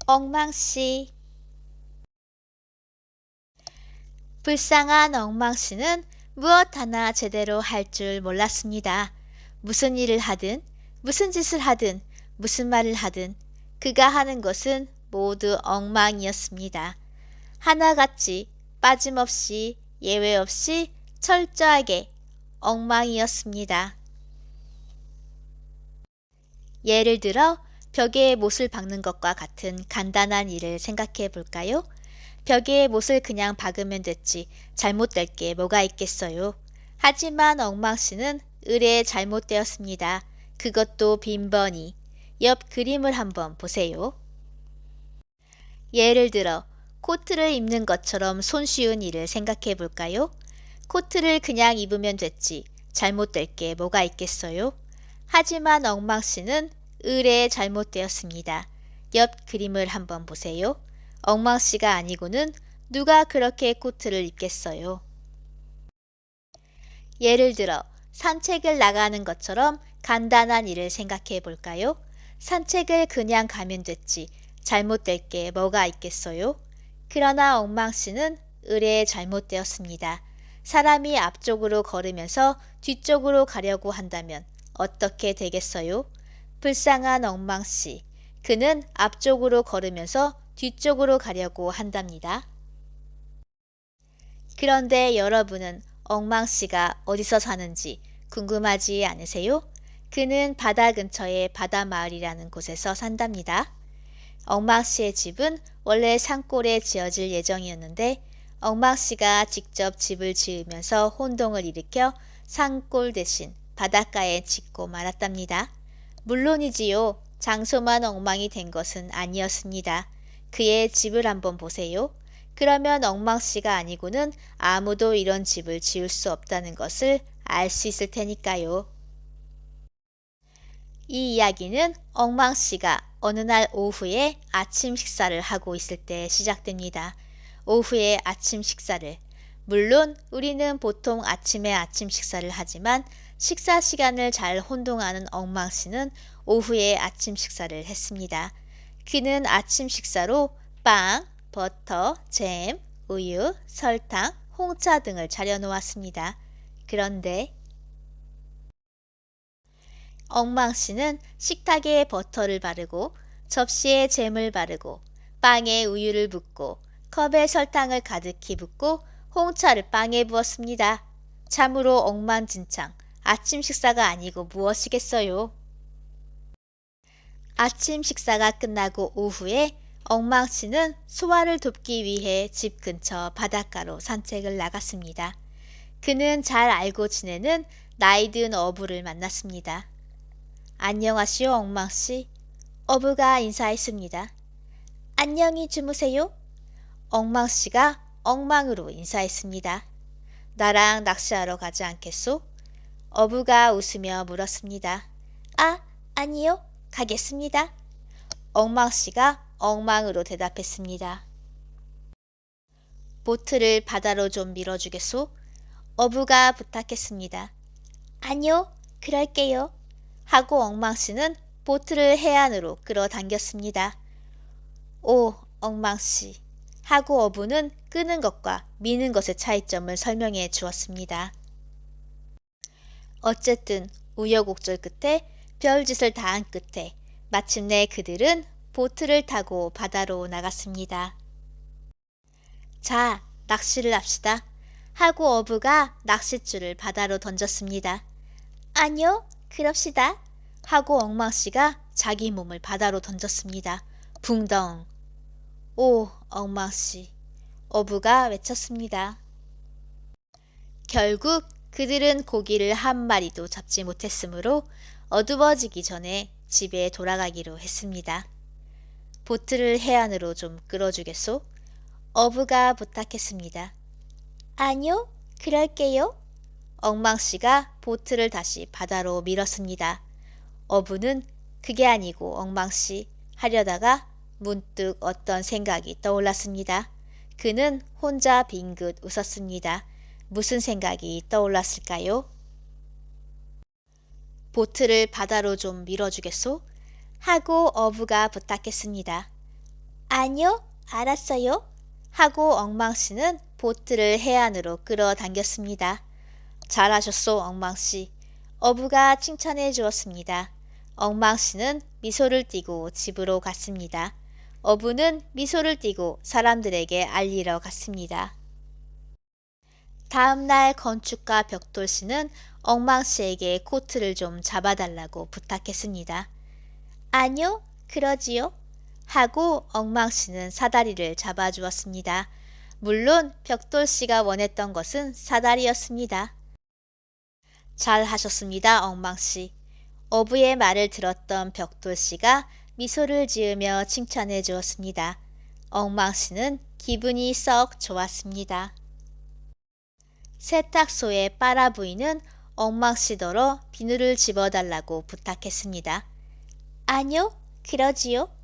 엉망씨. 불쌍한 엉망씨는 무엇 하나 제대로 할 줄 몰랐습니다. 무슨 일을 하든, 무슨 짓을 하든, 무슨 말을 하든 그가 하는 것은 모두 엉망이었습니다. 하나같이 빠짐없이 예외 없이 철저하게 엉망이었습니다. 예를 들어 벽에 못을 박는 것과 같은 간단한 일을 생각해 볼까요? 벽에 못을 그냥 박으면 됐지 잘못될 게 뭐가 있겠어요. 하지만 엉망씨는 의뢰 잘못되었습니다. 그것도 빈번히. 옆 그림을 한번 보세요. 예를 들어 코트를 입는 것처럼 손쉬운 일을 생각해 볼까요? 코트를 그냥 입으면 됐지 잘못될 게 뭐가 있겠어요? 하지만 엉망씨는 의뢰 잘못되었습니다. 옆 그림을 한번 보세요. 엉망씨가 아니고는 누가 그렇게 코트를 입겠어요? 예를 들어 산책을 나가는 것처럼 간단한 일을 생각해 볼까요? 산책을 그냥 가면 됐지 잘못될 게 뭐가 있겠어요? 그러나 엉망씨는 의뢰 잘못되었습니다. 사람이 앞쪽으로 걸으면서 뒤쪽으로 가려고 한다면 어떻게 되겠어요? 불쌍한 엉망씨. 그는 앞쪽으로 걸으면서 뒤쪽으로 가려고 한답니다. 그런데 여러분은 엉망씨가 어디서 사는지 궁금하지 않으세요? 그는 바다 근처의 바다마을이라는 곳에서 산답니다. 엉망씨의 집은 원래 산골에 지어질 예정이었는데 엉망씨가 직접 집을 지으면서 혼동을 일으켜 산골 대신 바닷가에 짓고 말았답니다. 물론이지요. 장소만 엉망이 된 것은 아니었습니다. 그의 집을 한번 보세요. 그러면 엉망씨가 아니고는 아무도 이런 집을 지을 수 없다는 것을 알 수 있을 테니까요. 이 이야기는 엉망씨가 어느 날 오후에 아침 식사를 하고 있을 때 시작됩니다. 오후에 아침 식사를. 물론 우리는 보통 아침에 아침 식사를 하지만 식사 시간을 잘 혼동하는 엉망씨는 오후에 아침 식사를 했습니다. 그는 아침 식사로 빵, 버터, 잼, 우유, 설탕, 홍차 등을 차려 놓았습니다. 그런데 엉망씨는 식탁에 버터를 바르고 접시에 잼을 바르고 빵에 우유를 붓고 컵에 설탕을 가득히 붓고 홍차를 빵에 부었습니다. 참으로 엉망진창. 아침 식사가 아니고 무엇이겠어요? 아침 식사가 끝나고 오후에 엉망씨는 소화를 돕기 위해 집 근처 바닷가로 산책을 나갔습니다. 그는 잘 알고 지내는 나이든 어부를 만났습니다. 안녕하시오, 엉망씨. 어부가 인사했습니다. 안녕히 주무세요. 엉망씨가 엉망으로 인사했습니다. 나랑 낚시하러 가지 않겠소? 어부가 웃으며 물었습니다. 아, 아니요. 가겠습니다. 엉망씨가 엉망으로 대답했습니다. 보트를 바다로 좀 밀어주겠소? 어부가 부탁했습니다. 아니요, 그럴게요. 하고 엉망씨는 보트를 해안으로 끌어당겼습니다. 오, 엉망씨. 하고 어부는 끄는 것과 미는 것의 차이점을 설명해 주었습니다. 어쨌든 우여곡절 끝에 별짓을 다한 끝에 마침내 그들은 보트를 타고 바다로 나갔습니다. 자, 낚시를 합시다. 하고 어부가 낚싯줄을 바다로 던졌습니다. 아니요, 그럽시다. 하고 엉망씨가 자기 몸을 바다로 던졌습니다. 붕덩. 오, 엉망씨. 어부가 외쳤습니다. 결국 그들은 고기를 한 마리도 잡지 못했으므로 어두워지기 전에 집에 돌아가기로 했습니다. 보트를 해안으로 좀 끌어주겠소? 어부가 부탁했습니다. 아니요, 그럴게요. 엉망씨가 보트를 다시 바다로 밀었습니다. 어부는 그게 아니고 엉망씨 하려다가 문득 어떤 생각이 떠올랐습니다. 그는 혼자 빙긋 웃었습니다. 무슨 생각이 떠올랐을까요? 보트를 바다로 좀 밀어주겠소? 하고 어부가 부탁했습니다. 아니요, 알았어요. 하고 엉망씨는 보트를 해안으로 끌어당겼습니다. 잘하셨소, 엉망씨. 어부가 칭찬해 주었습니다. 엉망씨는 미소를 띠고 집으로 갔습니다. 어부는 미소를 띠고 사람들에게 알리러 갔습니다. 다음날 건축가 벽돌씨는 엉망씨에게 코트를 좀 잡아달라고 부탁했습니다. 아니요, 그러지요. 하고 엉망씨는 사다리를 잡아주었습니다. 물론 벽돌씨가 원했던 것은 사다리였습니다. 잘하셨습니다, 엉망씨. 어부의 말을 들었던 벽돌씨가 미소를 지으며 칭찬해 주었습니다. 엉망씨는 기분이 썩 좋았습니다. 세탁소의 빨아부이는 엉망씨더러 비누를 집어달라고 부탁했습니다. 아니요, 그러지요.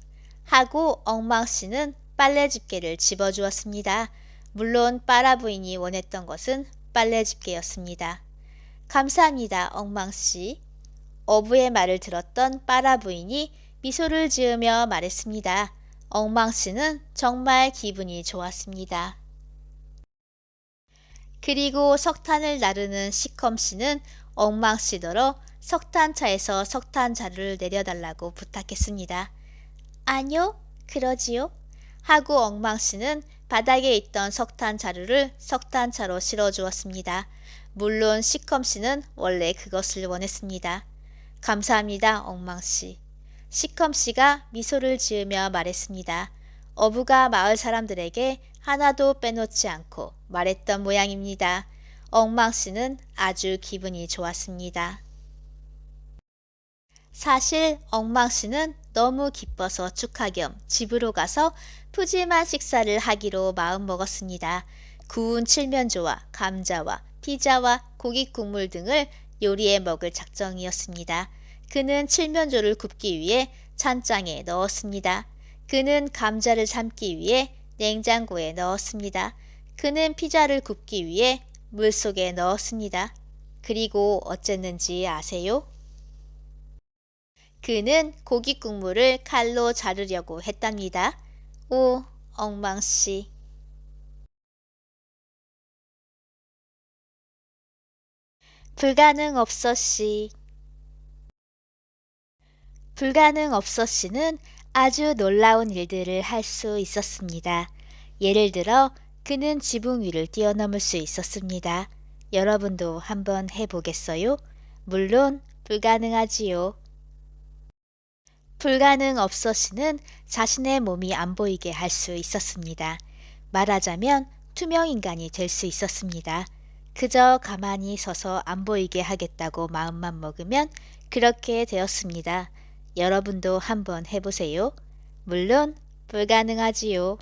하고 엉망씨는 빨래집게를 집어주었습니다. 물론 빨아부인이 원했던 것은 빨래집게였습니다. 감사합니다, 엉망씨. 어부의 말을 들었던 빨아부인이 미소를 지으며 말했습니다. 엉망씨는 정말 기분이 좋았습니다. 그리고 석탄을 나르는 시컴씨는 엉망씨더러 석탄차에서 석탄자루를 내려달라고 부탁했습니다. 아니요, 그러지요. 하고 엉망씨는 바닥에 있던 석탄자루를 석탄차로 실어주었습니다. 물론 시컴씨는 원래 그것을 원했습니다. 감사합니다, 엉망씨. 시컴씨가 미소를 지으며 말했습니다. 어부가 마을 사람들에게 하나도 빼놓지 않고 말했던 모양입니다. 엉망씨는 아주 기분이 좋았습니다. 사실 엉망씨는 너무 기뻐서 축하 겸 집으로 가서 푸짐한 식사를 하기로 마음먹었습니다. 구운 칠면조와 감자와 피자와 고기 국물 등을 요리해 먹을 작정이었습니다. 그는 칠면조를 굽기 위해 찬장에 넣었습니다. 그는 감자를 삶기 위해 냉장고에 넣었습니다. 그는 피자를 굽기 위해 물속에 넣었습니다. 그리고 어쨌는지 아세요? 그는 고기 국물을 칼로 자르려고 했답니다. 오, 엉망씨. 불가능 없어씨. 불가능 없어씨는 아주 놀라운 일들을 할 수 있었습니다. 예를 들어 그는 지붕 위를 뛰어넘을 수 있었습니다. 여러분도 한번 해보겠어요? 물론 불가능하지요. 불가능 없어씨는 자신의 몸이 안 보이게 할 수 있었습니다. 말하자면 투명 인간이 될 수 있었습니다. 그저 가만히 서서 안 보이게 하겠다고 마음만 먹으면 그렇게 되었습니다. 여러분도 한번 해보세요. 물론 불가능하지요.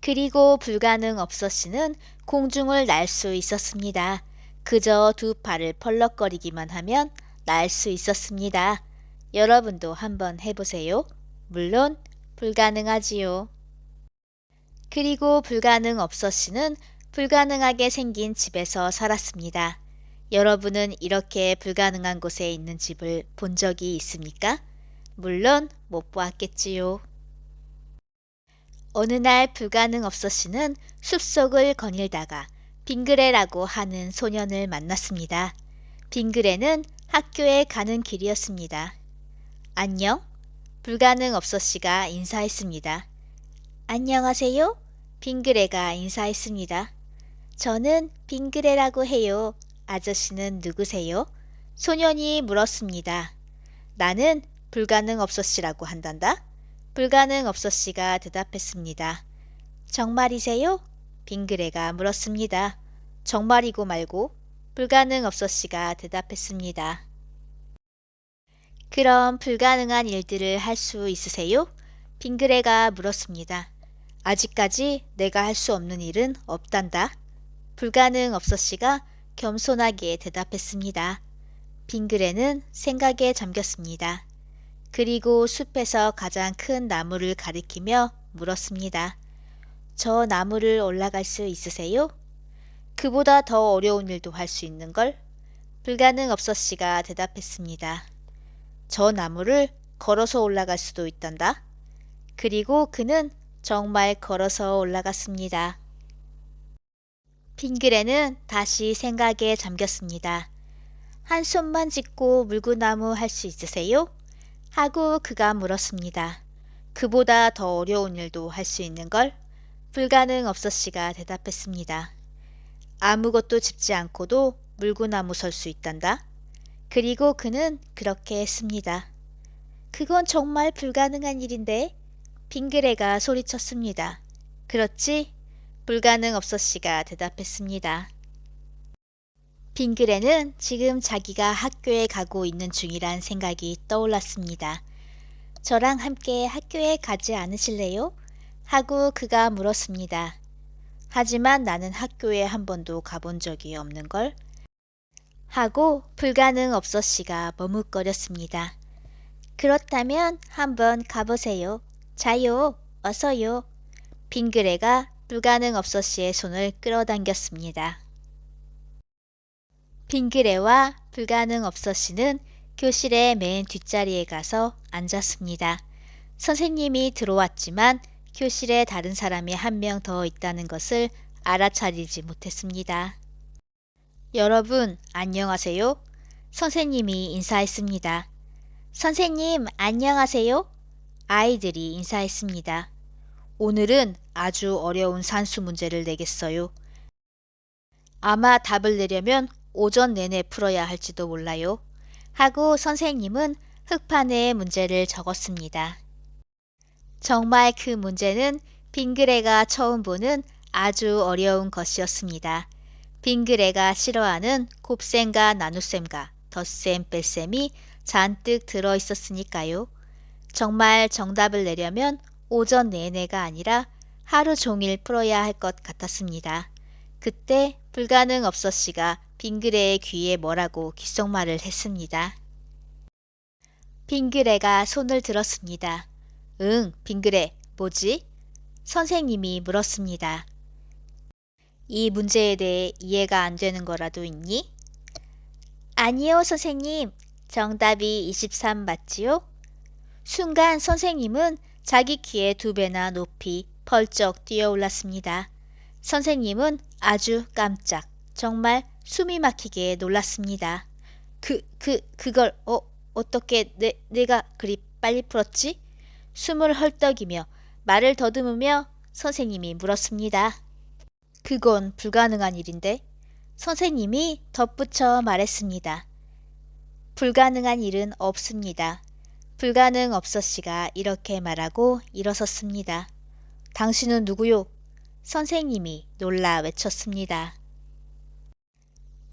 그리고 불가능 없어씨는 공중을 날 수 있었습니다. 그저 두 팔을 펄럭거리기만 하면 날 수 있었습니다. 여러분도 한번 해보세요. 물론 불가능하지요. 그리고 불가능 없어씨는 불가능하게 생긴 집에서 살았습니다. 여러분은 이렇게 불가능한 곳에 있는 집을 본 적이 있습니까? 물론 못 보았겠지요. 어느 날 불가능 없어씨는 숲속을 거닐다가 빙그레라고 하는 소년을 만났습니다. 빙그레는 학교에 가는 길이었습니다. 안녕? 불가능 없어씨가 인사했습니다. 안녕하세요? 빙그레가 인사했습니다. 저는 빙그레라고 해요. 아저씨는 누구세요? 소년이 물었습니다. 나는 불가능 없어씨라고 한단다. 불가능 없어씨가 대답했습니다. 정말이세요? 빙그레가 물었습니다. 정말이고 말고 불가능 없어씨가 대답했습니다. 그럼 불가능한 일들을 할 수 있으세요? 빙그레가 물었습니다. 아직까지 내가 할 수 없는 일은 없단다. 불가능 없어씨가 겸손하게 대답했습니다. 빙그레는 생각에 잠겼습니다. 그리고 숲에서 가장 큰 나무를 가리키며 물었습니다. 저 나무를 올라갈 수 있으세요? 그보다 더 어려운 일도 할 수 있는걸? 불가능 없어씨가 대답했습니다. 저 나무를 걸어서 올라갈 수도 있단다. 그리고 그는 정말 걸어서 올라갔습니다. 빙그레는 다시 생각에 잠겼습니다. 한 손만 짚고 물구나무 할 수 있으세요? 하고 그가 물었습니다. 그보다 더 어려운 일도 할 수 있는 걸? 불가능 없었씨가 대답했습니다. 아무것도 짚지 않고도 물구나무 설 수 있단다. 그리고 그는 그렇게 했습니다. 그건 정말 불가능한 일인데? 빙그레가 소리쳤습니다. 그렇지? 불가능 없었씨가 대답했습니다. 빙그레는 지금 자기가 학교에 가고 있는 중이란 생각이 떠올랐습니다. 저랑 함께 학교에 가지 않으실래요? 하고 그가 물었습니다. 하지만 나는 학교에 한 번도 가본 적이 없는걸? 하고 불가능 없었씨가 머뭇거렸습니다. 그렇다면 한번 가보세요. 자요, 어서요. 빙그레가 불가능 없었씨의 손을 끌어당겼습니다. 빙그레와 불가능 없었씨는 교실의 맨 뒷자리에 가서 앉았습니다. 선생님이 들어왔지만 교실에 다른 사람이 한 명 더 있다는 것을 알아차리지 못했습니다. 여러분, 안녕하세요. 선생님이 인사했습니다. 선생님, 안녕하세요. 아이들이 인사했습니다. 오늘은 아주 어려운 산수 문제를 내겠어요. 아마 답을 내려면 오전 내내 풀어야 할지도 몰라요. 하고 선생님은 흑판에 문제를 적었습니다. 정말 그 문제는 빙그레가 처음 보는 아주 어려운 것이었습니다. 빙그레가 싫어하는 곱셈과 나눗셈과 덧셈, 뺄셈이 잔뜩 들어 있었으니까요. 정말 정답을 내려면 오전 내내가 아니라 하루 종일 풀어야 할 것 같았습니다. 그때 불가능 없었씨가 빙그레의 귀에 뭐라고 귓속말을 했습니다. 빙그레가 손을 들었습니다. 응, 빙그레, 뭐지? 선생님이 물었습니다. 이 문제에 대해 이해가 안 되는 거라도 있니? 아니요, 선생님. 정답이 23 맞지요? 순간 선생님은 자기 키의 2배나 높이 펄쩍 뛰어올랐습니다. 선생님은 아주 깜짝, 정말 숨이 막히게 놀랐습니다. 그걸 어떻게 내가 그리 빨리 풀었지? 숨을 헐떡이며 말을 더듬으며 선생님이 물었습니다. 그건 불가능한 일인데? 선생님이 덧붙여 말했습니다. 불가능한 일은 없습니다. 불가능 없었씨가 이렇게 말하고 일어섰습니다. 당신은 누구요? 선생님이 놀라 외쳤습니다.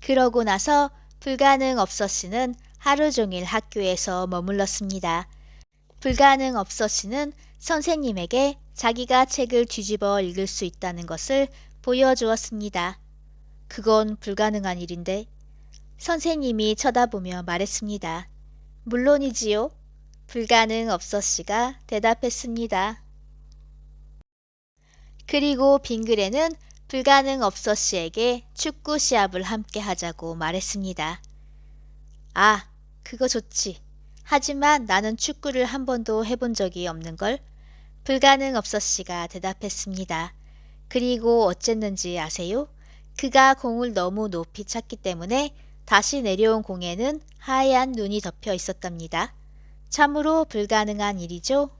그러고 나서 불가능 없었씨는 하루 종일 학교에서 머물렀습니다. 불가능 없었씨는 선생님에게 자기가 책을 뒤집어 읽을 수 있다는 것을 보여주었습니다. 그건 불가능한 일인데? 선생님이 쳐다보며 말했습니다. 물론이지요. 불가능 없었씨가 대답했습니다. 그리고 빙그레는 불가능 없었씨에게 축구 시합을 함께 하자고 말했습니다. 아, 그거 좋지. 하지만 나는 축구를 한 번도 해본 적이 없는걸? 불가능 없었씨가 대답했습니다. 그리고 어쨌는지 아세요? 그가 공을 너무 높이 찼기 때문에 다시 내려온 공에는 하얀 눈이 덮여 있었답니다. 참으로 불가능한 일이죠.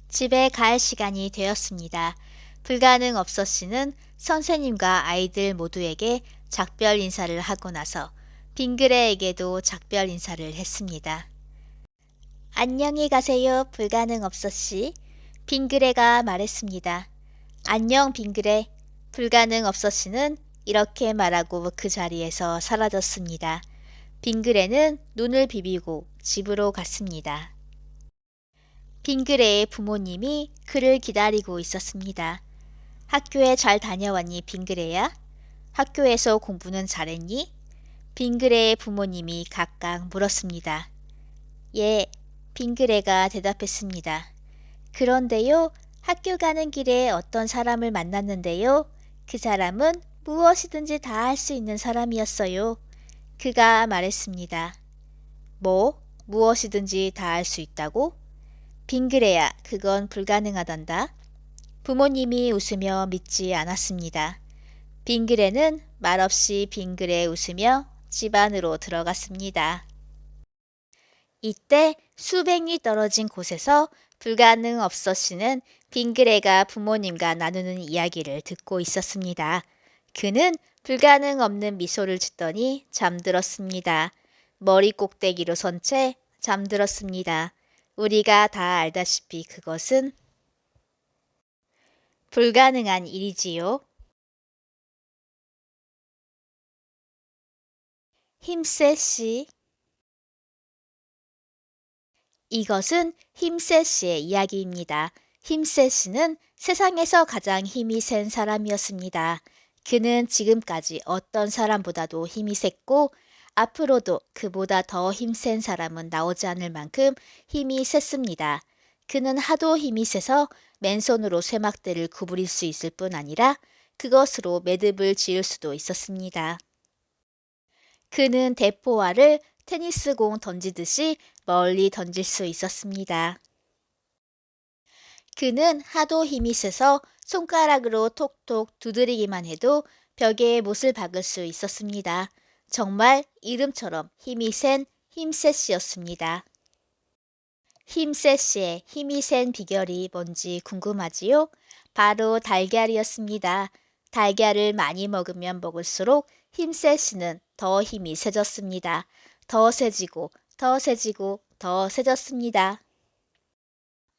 집에 갈 시간이 되었습니다. 불가능 없었씨는 선생님과 아이들 모두에게 작별 인사를 하고 나서 빙그레에게도 작별 인사를 했습니다. 안녕히 가세요, 불가능 없었씨. 빙그레가 말했습니다. 안녕, 빙그레. 불가능 없었씨는 이렇게 말하고 그 자리에서 사라졌습니다. 빙그레는 눈을 비비고 집으로 갔습니다. 빙그레의 부모님이 그를 기다리고 있었습니다. 학교에 잘 다녀왔니, 빙그레야? 학교에서 공부는 잘했니? 빙그레의 부모님이 각각 물었습니다. 예, 빙그레가 대답했습니다. 그런데요, 학교 가는 길에 어떤 사람을 만났는데요. 그 사람은 무엇이든지 다 할 수 있는 사람이었어요. 그가 말했습니다. 뭐? 무엇이든지 다 할 수 있다고? 빙그레야, 그건 불가능하단다. 부모님이 웃으며 믿지 않았습니다. 빙그레는 말없이 빙그레 웃으며 집 안으로 들어갔습니다. 이때 수백 리 떨어진 곳에서 불가능 없어 씨는 빙그레가 부모님과 나누는 이야기를 듣고 있었습니다. 그는 불가능 없는 미소를 짓더니 잠들었습니다. 머리 꼭대기로 선 채 잠들었습니다. 우리가 다 알다시피 그것은 불가능한 일이지요. 힘세 씨. 이것은 힘세 씨의 이야기입니다. 힘세 씨는 세상에서 가장 힘이 센 사람이었습니다. 그는 지금까지 어떤 사람보다도 힘이 셌고 앞으로도 그보다 더 힘센 사람은 나오지 않을 만큼 힘이 셌습니다. 그는 하도 힘이 세서 맨손으로 쇠막대를 구부릴 수 있을 뿐 아니라 그것으로 매듭을 지을 수도 있었습니다. 그는 대포알을 테니스공 던지듯이 멀리 던질 수 있었습니다. 그는 하도 힘이 세서 손가락으로 톡톡 두드리기만 해도 벽에 못을 박을 수 있었습니다. 정말 이름처럼 힘이 센 힘세 씨였습니다. 힘세 씨의 힘이 센 비결이 뭔지 궁금하지요? 바로 달걀이었습니다. 달걀을 많이 먹으면 먹을수록 힘세 씨는 더 힘이 세졌습니다. 더 세지고 더 세지고 더 세졌습니다.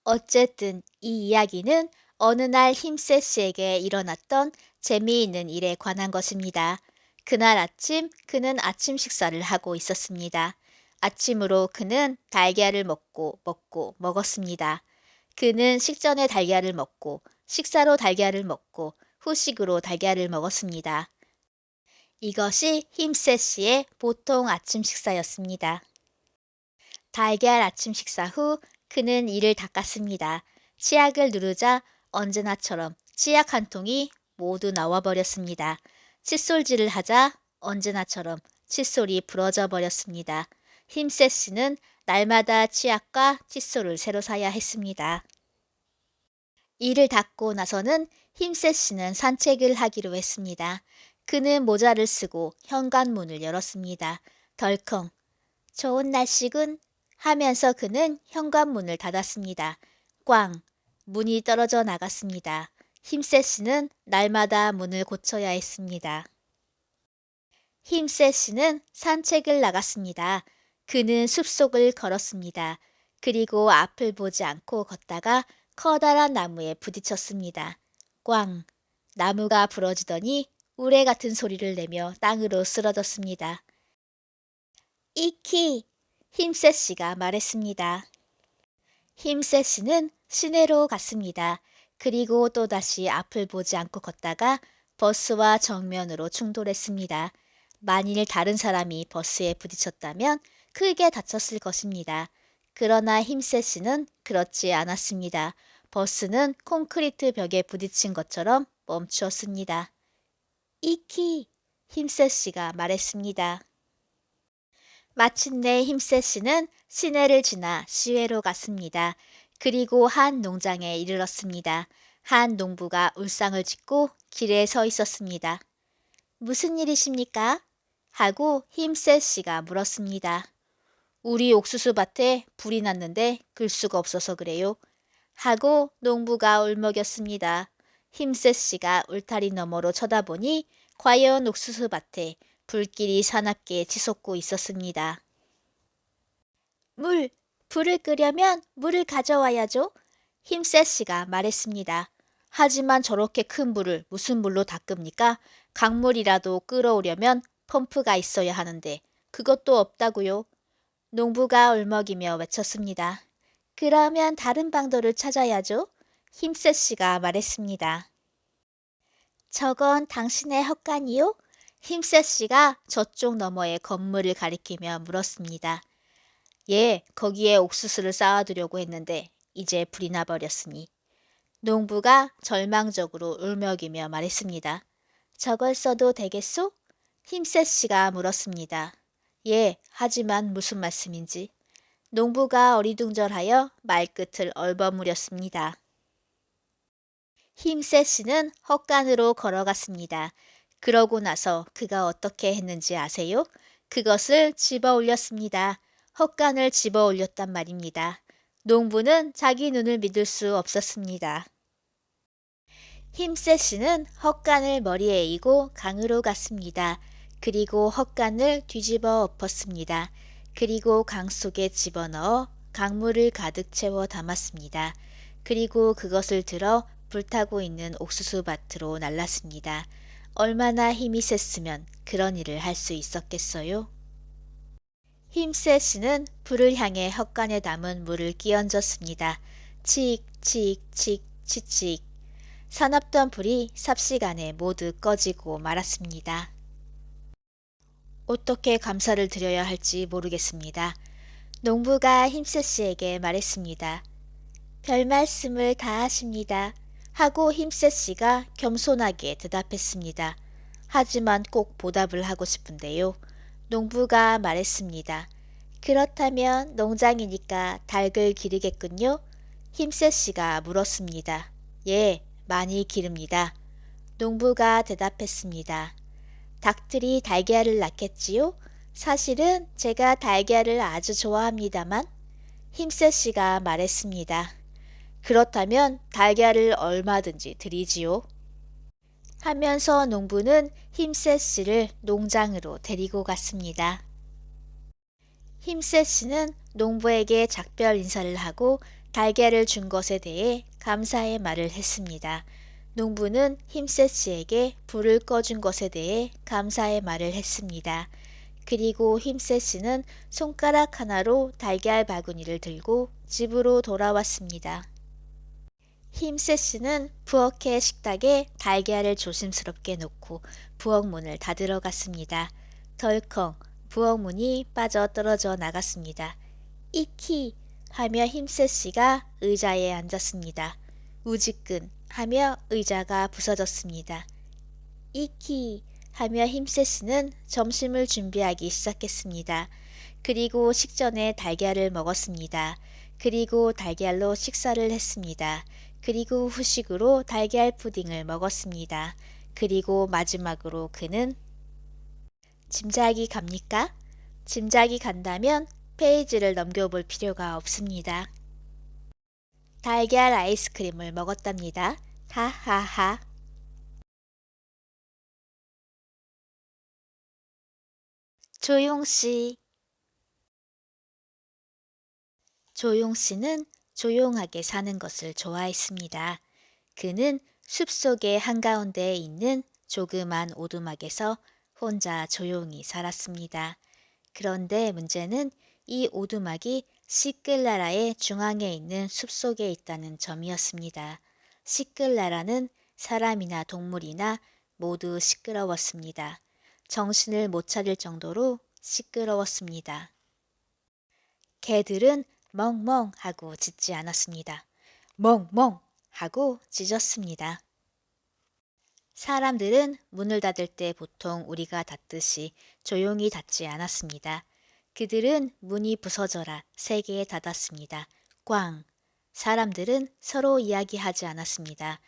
어쨌든 이 이야기는 어느 날 힘세 씨에게 일어났던 재미있는 일에 관한 것입니다. 그날 아침 그는 아침 식사를 하고 있었습니다. 아침으로 그는 달걀을 먹고 먹었습니다. 그는 식전에 달걀을 먹고 식사로 달걀을 먹고 후식으로 달걀을 먹었습니다. 이것이 힘세 씨의 보통 아침 식사였습니다. 달걀 아침 식사 후 그는 이를 닦았습니다. 치약을 누르자 언제나처럼 치약 한 통이 모두 나와버렸습니다. 칫솔질을 하자 언제나처럼 칫솔이 부러져 버렸습니다. 힘세 씨는 날마다 치약과 칫솔을 새로 사야 했습니다. 이를 닦고 나서는 힘세 씨는 산책을 하기로 했습니다. 그는 모자를 쓰고 현관문을 열었습니다. 덜컹, 좋은 날씨군 하면서 그는 현관문을 닫았습니다. 꽝, 문이 떨어져 나갔습니다. 힘세 씨는 날마다 문을 고쳐야 했습니다. 힘세 씨는 산책을 나갔습니다. 그는 숲속을 걸었습니다. 그리고 앞을 보지 않고 걷다가 커다란 나무에 부딪혔습니다. 꽝! 나무가 부러지더니 우레 같은 소리를 내며 땅으로 쓰러졌습니다. 이키! 힘세 씨가 말했습니다. 힘세 씨는 시내로 갔습니다. 그리고 또다시 앞을 보지 않고 걷다가 버스와 정면으로 충돌했습니다. 만일 다른 사람이 버스에 부딪혔다면 크게 다쳤을 것입니다. 그러나 힘세 씨는 그렇지 않았습니다. 버스는 콘크리트 벽에 부딪힌 것처럼 멈추었습니다. 이키! 힘세 씨가 말했습니다. 마침내 힘세 씨는 시내를 지나 시외로 갔습니다. 그리고 한 농장에 이르렀습니다. 한 농부가 울상을 짓고 길에 서 있었습니다. 무슨 일이십니까? 하고 힘세 씨가 물었습니다. 우리 옥수수 밭에 불이 났는데 글 수가 없어서 그래요. 하고 농부가 울먹였습니다. 힘세 씨가 울타리 너머로 쳐다보니 과연 옥수수 밭에 불길이 사납게 치솟고 있었습니다. 불을 끄려면 물을 가져와야죠. 힘세 씨가 말했습니다. 하지만 저렇게 큰 불을 무슨 물로 닦습니까? 강물이라도 끌어오려면 펌프가 있어야 하는데 그것도 없다고요. 농부가 울먹이며 외쳤습니다. 그러면 다른 방도를 찾아야죠. 힘세 씨가 말했습니다. 저건 당신의 헛간이요? 힘세 씨가 저쪽 너머의 건물을 가리키며 물었습니다. 예, 거기에 옥수수를 쌓아두려고 했는데 이제 불이 나버렸으니. 농부가 절망적으로 울먹이며 말했습니다. 저걸 써도 되겠소? 힘세 씨가 물었습니다. 예, 하지만 무슨 말씀인지. 농부가 어리둥절하여 말끝을 얼버무렸습니다. 힘세 씨는 헛간으로 걸어갔습니다. 그러고 나서 그가 어떻게 했는지 아세요? 그것을 집어 올렸습니다. 헛간을 집어 올렸단 말입니다. 농부는 자기 눈을 믿을 수 없었습니다. 힘세 씨는 헛간을 머리에 이고 강으로 갔습니다. 그리고 헛간을 뒤집어 엎었습니다. 그리고 강 속에 집어넣어 강물을 가득 채워 담았습니다. 그리고 그것을 들어 불타고 있는 옥수수 밭으로 날랐습니다. 얼마나 힘이 셌으면 그런 일을 할 수 있었겠어요? 힘세 씨는 불을 향해 헛간에 담은 물을 끼얹었습니다. 칙, 칙, 칙, 치칙. 사납던 불이 삽시간에 모두 꺼지고 말았습니다. 어떻게 감사를 드려야 할지 모르겠습니다. 농부가 힘세 씨에게 말했습니다. 별 말씀을 다 하십니다. 하고 힘세 씨가 겸손하게 대답했습니다. 하지만 꼭 보답을 하고 싶은데요. 농부가 말했습니다. 그렇다면 농장이니까 닭을 기르겠군요. 힘세 씨가 물었습니다. 예, 많이 기릅니다. 농부가 대답했습니다. 닭들이 달걀을 낳겠지요? 사실은 제가 달걀을 아주 좋아합니다만 힘세 씨가 말했습니다. 그렇다면 달걀을 얼마든지 드리지요. 하면서 농부는 힘세 씨를 농장으로 데리고 갔습니다. 힘세 씨는 농부에게 작별 인사를 하고 달걀을 준 것에 대해 감사의 말을 했습니다. 농부는 힘세 씨에게 불을 꺼준 것에 대해 감사의 말을 했습니다. 그리고 힘세 씨는 손가락 하나로 달걀 바구니를 들고 집으로 돌아왔습니다. 힘세 씨는 부엌의 식탁에 달걀을 조심스럽게 놓고 부엌 문을 닫으러 갔습니다. 덜컹 부엌 문이 빠져 떨어져 나갔습니다. 이키 하며 힘세 씨가 의자에 앉았습니다. 우지끈 하며 의자가 부서졌습니다. 이키 하며 힘세 씨는 점심을 준비하기 시작했습니다. 그리고 식전에 달걀을 먹었습니다. 그리고 달걀로 식사를 했습니다. 그리고 후식으로 달걀 푸딩을 먹었습니다. 그리고 마지막으로 그는 짐작이 갑니까? 짐작이 간다면 페이지를 넘겨볼 필요가 없습니다. 달걀 아이스크림을 먹었답니다. 하하하. 조용씨. 조용씨는 조용하게 사는 것을 좋아했습니다. 그는 숲속의 한가운데에 있는 조그만 오두막에서 혼자 조용히 살았습니다. 그런데 문제는 이 오두막이 시끌나라의 중앙에 있는 숲속에 있다는 점이었습니다. 시끌나라는 사람이나 동물이나 모두 시끄러웠습니다. 정신을 못 차릴 정도로 시끄러웠습니다. 개들은 멍멍 하고 짖지 않았습니다. 멍멍 하고 짖었습니다. 사람들은 문을 닫을 때 보통 우리가 닫듯이 조용히 닫지 않았습니다. 그들은 문이 부서져라 세 개 닫았습니다. 꽝! 사람들은 서로 이야기하지 않았습니다.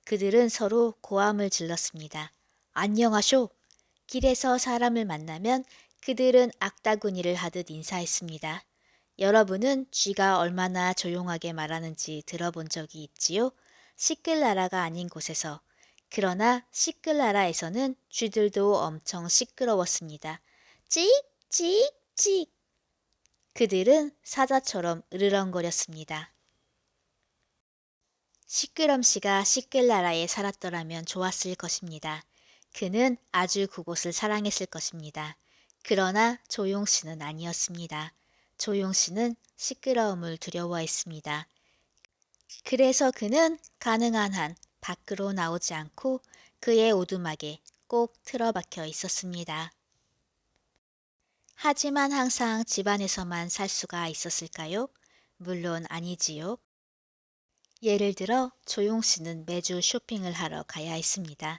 그들은 서로 고함을 질렀습니다. 안녕하쇼! 길에서 사람을 만나면 그들은 악다구니를 하듯 인사했습니다. 여러분은 쥐가 얼마나 조용하게 말하는지 들어본 적이 있지요? 시끌나라가 아닌 곳에서. 그러나 시끌나라에서는 쥐들도 엄청 시끄러웠습니다. 찍, 찍, 찍. 그들은 사자처럼 으르렁거렸습니다. 시끄럼씨가 시끌나라에 살았더라면 좋았을 것입니다. 그는 아주 그곳을 사랑했을 것입니다. 그러나 조용씨는 아니었습니다. 조용씨는 시끄러움을 두려워했습니다. 그래서 그는 가능한 한 밖으로 나오지 않고 그의 오두막에 꼭 틀어박혀 있었습니다. 하지만 항상 집안에서만 살 수가 있었을까요? 물론 아니지요. 예를 들어 조용씨는 매주 쇼핑을 하러 가야 했습니다.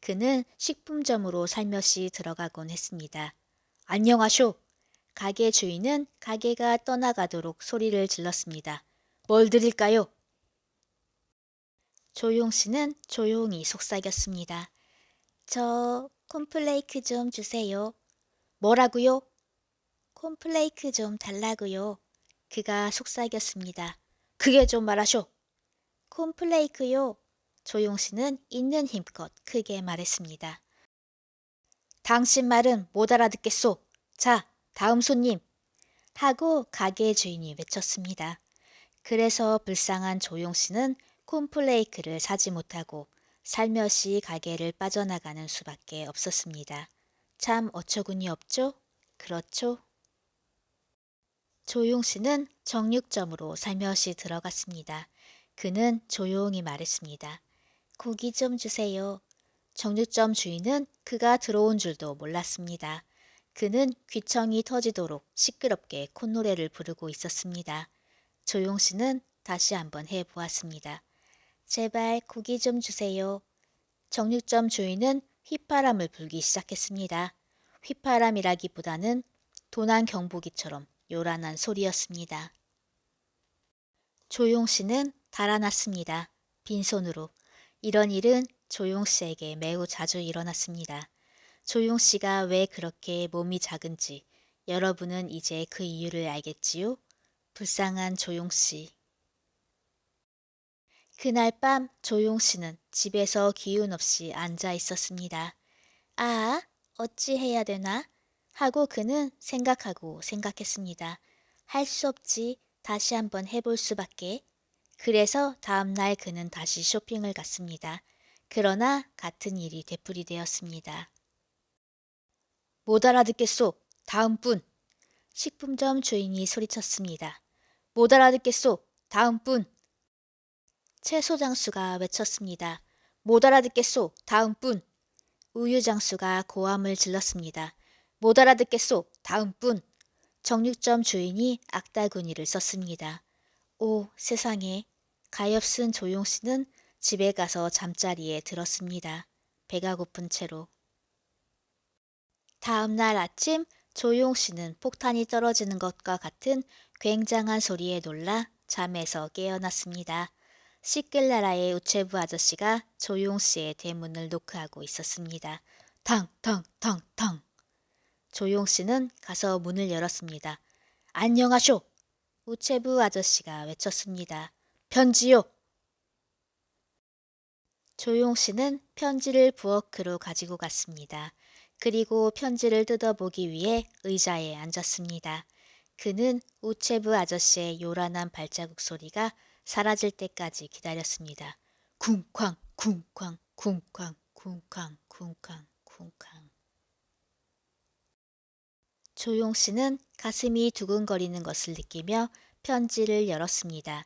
그는 식품점으로 살며시 들어가곤 했습니다. 안녕하쇼! 가게 주인은 가게가 떠나가도록 소리를 질렀습니다. 뭘 드릴까요? 조용 씨는 조용히 속삭였습니다. 저 콘플레이크 좀 주세요. 뭐라고요? 콘플레이크 좀 달라고요. 그가 속삭였습니다. 그게 좀 말하쇼. 콘플레이크요. 조용 씨는 있는 힘껏 크게 말했습니다. 당신 말은 못 알아듣겠소. 자, 다음 손님. 하고 가게 주인이 외쳤습니다. 그래서 불쌍한 조용 씨는 콘플레이크를 사지 못하고 살며시 가게를 빠져나가는 수밖에 없었습니다. 참 어처구니 없죠? 그렇죠? 조용 씨는 정육점으로 살며시 들어갔습니다. 그는 조용히 말했습니다. 고기 좀 주세요. 정육점 주인은 그가 들어온 줄도 몰랐습니다. 그는 귀청이 터지도록 시끄럽게 콧노래를 부르고 있었습니다. 조용 씨는 다시 한번 해보았습니다. 제발 고기 좀 주세요. 정육점 주인은 휘파람을 불기 시작했습니다. 휘파람이라기보다는 도난 경보기처럼 요란한 소리였습니다. 조용 씨는 달아났습니다. 빈손으로. 이런 일은 조용 씨에게 매우 자주 일어났습니다. 조용 씨가 왜 그렇게 몸이 작은지 여러분은 이제 그 이유를 알겠지요? 불쌍한 조용 씨. 그날 밤 조용 씨는 집에서 기운 없이 앉아 있었습니다. 아, 어찌 해야 되나? 하고 그는 생각하고 생각했습니다. 할 수 없지. 다시 한번 해볼 수밖에. 그래서 다음날 그는 다시 쇼핑을 갔습니다. 그러나 같은 일이 되풀이되었습니다. 못 알아듣겠소. 다음 분. 식품점 주인이 소리쳤습니다. 못 알아듣겠소. 다음 분. 채소 장수가 외쳤습니다. 못 알아듣겠소. 다음 분. 우유 장수가 고함을 질렀습니다. 못 알아듣겠소. 다음 분. 정육점 주인이 악다구니를 썼습니다. 오, 세상에. 가엾은 조용 씨는 집에 가서 잠자리에 들었습니다. 배가 고픈 채로. 다음 날 아침 조용 씨는 폭탄이 떨어지는 것과 같은 굉장한 소리에 놀라 잠에서 깨어났습니다. 시끌라라의 우체부 아저씨가 조용 씨의 대문을 노크하고 있었습니다. 탕, 탕, 탕, 탕. 조용 씨는 가서 문을 열었습니다. 안녕하쇼. 우체부 아저씨가 외쳤습니다. 편지요. 조용 씨는 편지를 부엌으로 가지고 갔습니다. 그리고 편지를 뜯어보기 위해 의자에 앉았습니다. 그는 우체부 아저씨의 요란한 발자국 소리가 사라질 때까지 기다렸습니다. 쿵쾅, 쿵쾅, 쿵쾅, 쿵쾅, 쿵쾅, 쿵쾅. 조용 씨는 가슴이 두근거리는 것을 느끼며 편지를 열었습니다.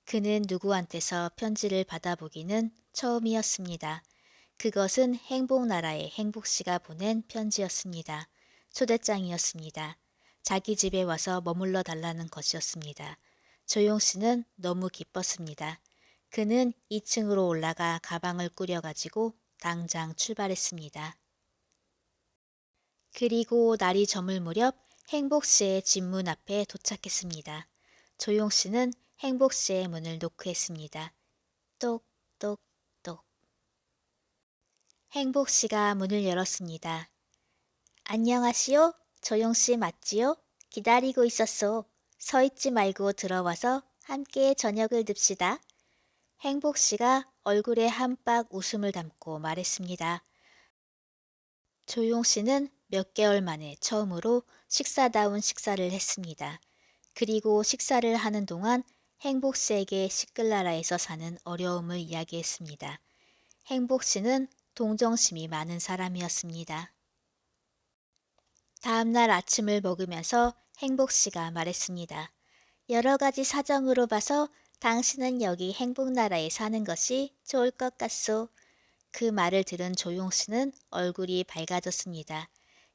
그는 누구한테서 편지를 받아보기는 처음이었습니다. 그것은 행복나라의 행복씨가 보낸 편지였습니다. 초대장이었습니다. 자기 집에 와서 머물러 달라는 것이었습니다. 조용 씨는 너무 기뻤습니다. 그는 2층으로 올라가 가방을 꾸려가지고 당장 출발했습니다. 그리고 날이 저물 무렵 행복씨의 집 문 앞에 도착했습니다. 조용 씨는 행복씨의 문을 노크했습니다. 똑똑똑. 행복씨가 문을 열었습니다. 안녕하시오. 조용씨 맞지요? 기다리고 있었소. 서 있지 말고 들어와서 함께 저녁을 듭시다. 행복씨가 얼굴에 한박 웃음을 담고 말했습니다. 조용씨는 몇 개월 만에 처음으로 식사다운 식사를 했습니다. 그리고 식사를 하는 동안 행복씨에게 시끌라라에서 사는 어려움을 이야기했습니다. 행복씨는 동정심이 많은 사람이었습니다. 다음날 아침을 먹으면서 행복씨가 말했습니다. 여러 가지 사정으로 봐서 당신은 여기 행복나라에 사는 것이 좋을 것 같소. 그 말을 들은 조용씨는 얼굴이 밝아졌습니다.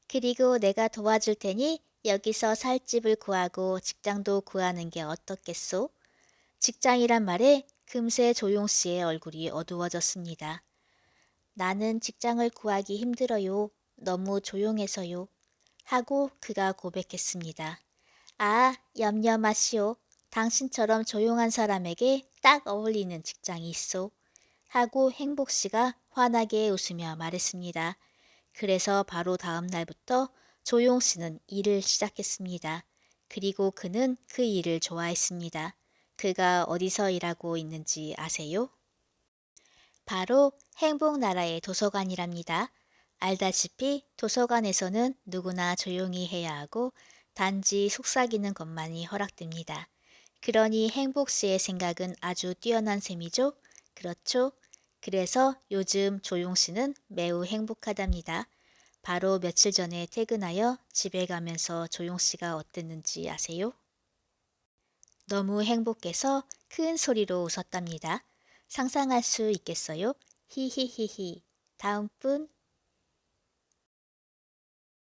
그리고 내가 도와줄 테니 여기서 살 집을 구하고 직장도 구하는 게 어떻겠소? 직장이란 말에 금세 조용씨의 얼굴이 어두워졌습니다. 나는 직장을 구하기 힘들어요. 너무 조용해서요. 하고 그가 고백했습니다. 아, 염려 마시오. 당신처럼 조용한 사람에게 딱 어울리는 직장이 있소. 하고 행복 씨가 환하게 웃으며 말했습니다. 그래서 바로 다음 날부터 조용 씨는 일을 시작했습니다. 그리고 그는 그 일을 좋아했습니다. 그가 어디서 일하고 있는지 아세요? 바로 행복나라의 도서관이랍니다. 알다시피 도서관에서는 누구나 조용히 해야 하고 단지 속삭이는 것만이 허락됩니다. 그러니 행복 씨의 생각은 아주 뛰어난 셈이죠? 그렇죠? 그래서 요즘 조용 씨는 매우 행복하답니다. 바로 며칠 전에 퇴근하여 집에 가면서 조용 씨가 어땠는지 아세요? 너무 행복해서 큰 소리로 웃었답니다. 상상할 수 있겠어요? 히히히히. 다음 분.